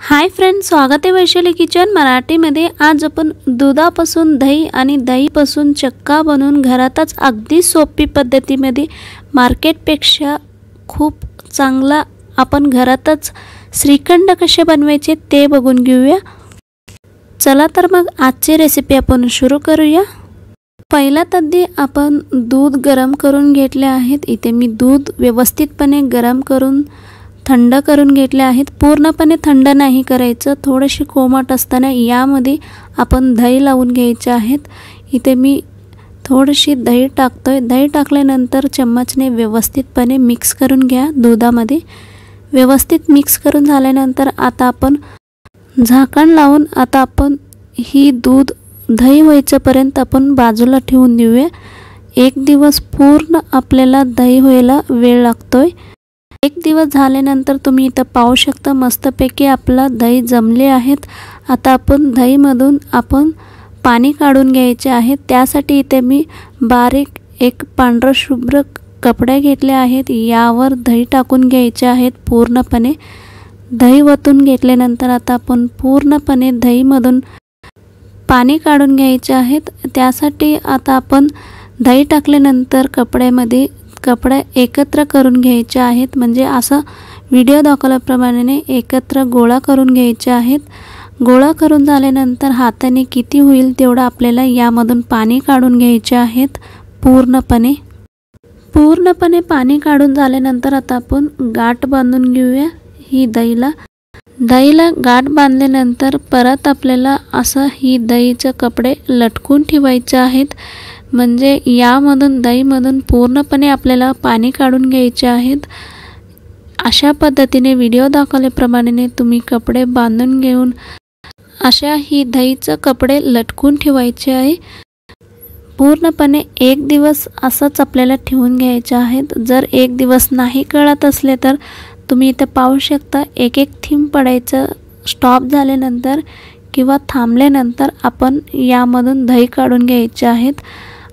Hi friends, स्वागत आहे Vaishali kitchen मराठीमध्ये। आज आपण दुधापासून दही आणि दहीपासून चक्का बनवून घरातच अगदी सोपी पद्धतीमध्ये मार्केटपेक्षा खूप चांगला आपण घरातच श्रीखंड कसे बनवायचे ते बघून घेऊया। चला तर मग आजची रेसिपी आपण सुरू करूया। पहिल्यात आधी आपण दूध गरम करून घेतले आहेत। इथे मी दूध व्यवस्थितपणे गरम करून थंड करून घेतले आहेत। पूर्णपणे थंड नाही करायचं, थोडेसे कोमट असताना यामध्ये आपण दही लावून घ्यायचे आहेत। इथे मी थोडीशी दही टाकतोय। दही टाकल्यानंतर चम्मचने व्यवस्थितपणे मिक्स करून घ्या दुधामध्ये। व्यवस्थित मिक्स करून झाल्यानंतर आता आपण झाकण लावून आता आपण ही दूध दही व्हायपर्यंत आपण बाजूला ठेवून देऊया। एक दिवस पूर्ण आपल्याला दही व्हायला वेळ लागतोय। एक दिवस झाल्यानंतर तुम्ही इथे पाहू शकता मस्तपैकी आपला दही जमले आहेत। आता आपण दहीमधून आपण पाणी काढून घ्यायचे आहे। त्यासाठी इथे मी बारीक एक पांढरा शुभ्र कपडे घेतले आहेत। यावर दही टाकून घ्यायचे आहेत। पूर्णपणे दही वतून घेतल्यानंतर आता आपण पूर्णपणे दहीमधून पाणी काढून घ्यायचे आहेत। त्यासाठी आता आपण दही टाकल्यानंतर कपडे एकत्र करून घ्यायचे आहेत। म्हणजे असं व्हिडिओ दाखवल्याप्रमाणे एकत्र गोळा करून घ्यायचे आहेत। गोळा करून झाल्यानंतर हाताने किती होईल तेवढं आपल्याला यामधून पाणी काढून घ्यायचे आहेत। पूर्णपणे पाणी काढून झाल्यानंतर आता आपण गाठ बांधून घेऊया। ही दहीला गाठ बांधल्यानंतर परत आपल्याला असं ही दहीचे कपडे लटकून ठेवायचे आहेत। म्हणजे यामधून दहीमधून पूर्णपणे आपल्याला पाणी काढून घ्यायचे आहेत। अशा पद्धतीने व्हिडिओ दाखवल्याप्रमाणे तुम्ही कपडे बांधून घेऊन अशा ही दहीचे कपडे लटकून ठेवायचे आहे। पूर्णपणे एक दिवस असंच आपल्याला ठेवून घ्यायचे आहेत। जर एक दिवस नाही कळत असले तर तुम्ही इथे पाहू शकता एक थेंब पडायचं स्टॉप झाल्यानंतर किंवा थांबल्यानंतर आपण यामधून दही काढून घ्यायचे आहेत।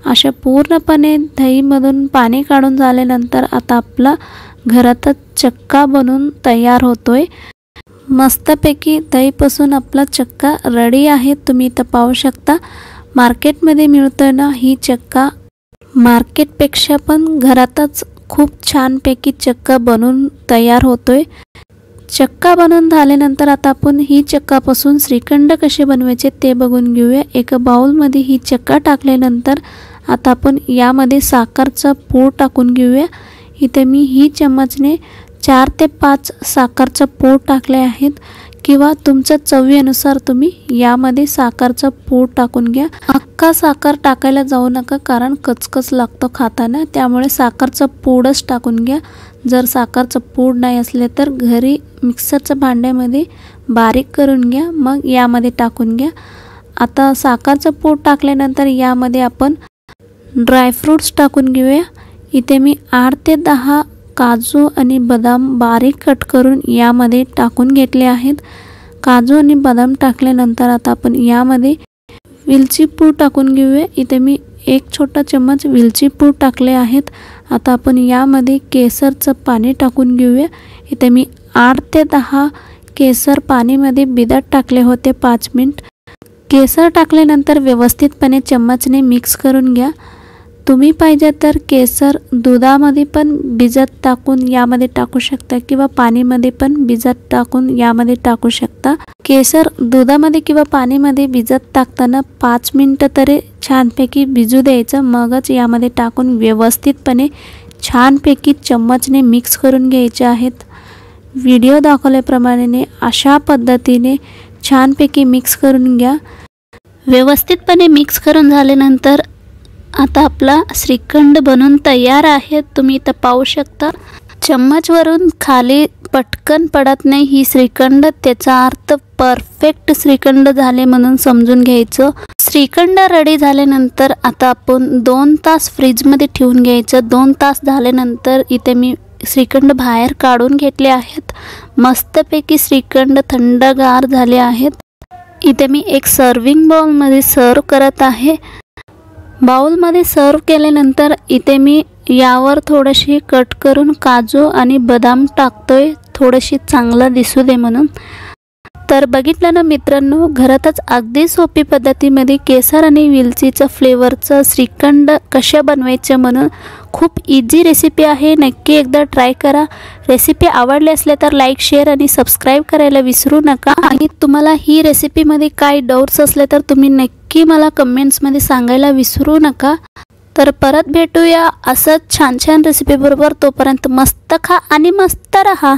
अशा पूर्णपणे दहीमधून पाणी काढून झाल्यानंतर आता आपला घरातच चक्का बनवून तयार होतोय। मस्तपैकी दहीपासून आपला चक्का रेडी आहे। तुम्ही इथे पाहू शकता मार्केटमध्ये मिळतोय ना ही चक्का। मार्केटपेक्षा पण घरातच खूप छानपैकी चक्का बनवून तयार होतोय। चक्का बनवून झाल्यानंतर आता आपण ही चक्कापासून श्रीखंड कसे बनवायचे ते बघून घेऊया। एका बाउलमध्ये ही चक्का टाकल्यानंतर आता आपण यामध्ये साखरचा पूड टाकून घेऊया। इथे मी ही चम्मचने 4 ते 5 साखरचा पूड टाकले आहेत किंवा तुमच्या चवीनुसार तुम्ही यामध्ये साखरचा पूड टाकून घ्या। अख्खा साखर टाकायला जाऊ नका, कारण कचकच लागतो खाताना, त्यामुळे साखरचा पूडच टाकून घ्या। जर साखरचा पूड नाही असले तर घरी मिक्सरच्या भांड्यामध्ये बारीक करून घ्या, मग यामध्ये टाकून घ्या। आता साखरचा पूड टाकल्यानंतर यामध्ये आपण ड्रायफ्रूट्स टाकून घेऊया। इथे मी 8 ते 10 काजू आणि बदाम बारीक कट करून यामध्ये टाकून घेतले आहेत। काजू आणि बदाम टाकल्यानंतर आता आपण यामध्ये वेलची पूड टाकून घेऊया। इथे मी 1 छोटा चम्मच वेलची पूड टाकले आहेत। आता आपण यामध्ये केसरचं पाणी टाकून घेऊया। इथे मी 8 ते 10 केसर पाणीमध्ये भिजत टाकले होते 5 मिनिट। केसर टाकल्यानंतर व्यवस्थितपणे चम्मचने मिक्स करून घ्या। तुम्ही पाहिजे तर केसर दुधामध्ये पण भिजत टाकून यामध्ये टाकू शकता किंवा पाणीमध्ये पण भिजत टाकून यामध्ये टाकू शकता। केसर दुधामध्ये किंवा पाणीमध्ये भिजत टाकताना 5 मिनिटं तरी छानपैकी भिजू द्यायचं, मगच यामध्ये टाकून व्यवस्थितपणे छानपैकी चम्मचने मिक्स करून घ्यायचे आहेत। व्हिडिओ दाखवल्याप्रमाणे अशा पद्धतीने छानपैकी मिक्स करून घ्या। व्यवस्थितपणे मिक्स करून झाल्यानंतर आता आपला श्रीखंड बनून तयार आहे। तुम्ही इथं पाहू शकता चम्मचवरून खाली पटकन पडत नाही ही श्रीखंड, त्याचा अर्थ परफेक्ट श्रीखंड झाले म्हणून समजून घ्यायचं। श्रीखंड रेडी झाल्यानंतर आता आपण 2 तास फ्रीजमध्ये ठेवून घ्यायचं। 2 तास झाल्यानंतर इथे मी श्रीखंड बाहेर काढून घेतले आहेत। मस्तपैकी श्रीखंड थंडगार झाले आहेत। इथे मी एक सर्विंग बाउलमध्ये सर्व करत आहे। बाउलमध्ये सर्व केल्यानंतर इथे मी यावर थोडीशी कट करून काजू आणि बदाम टाकतोय, थोडीशी चांगलं दिसू दे म्हणून। तर बघितलं ना मित्रांनो, घरातच अगदी सोपी पद्धतीमध्ये केसर आणि वेलचीचं फ्लेवरचं श्रीखंड कशा बनवायचं म्हणून खूप इझी रेसिपी आहे. नक्की एकदा ट्राय करा. रेसिपी आवडली असले तर लाईक, शेअर आणि सबस्क्राईब करायला विसरू नका. आणि तुम्हाला ही रेसिपीमध्ये काय डाऊट्स असले तर तुम्ही नक्की मला कमेंट्समध्ये सांगायला विसरू नका. तर परत भेटूया असंच छान छान रेसिपी बरोबर. तोपर्यंत मस्त खा आणि मस्त रहा.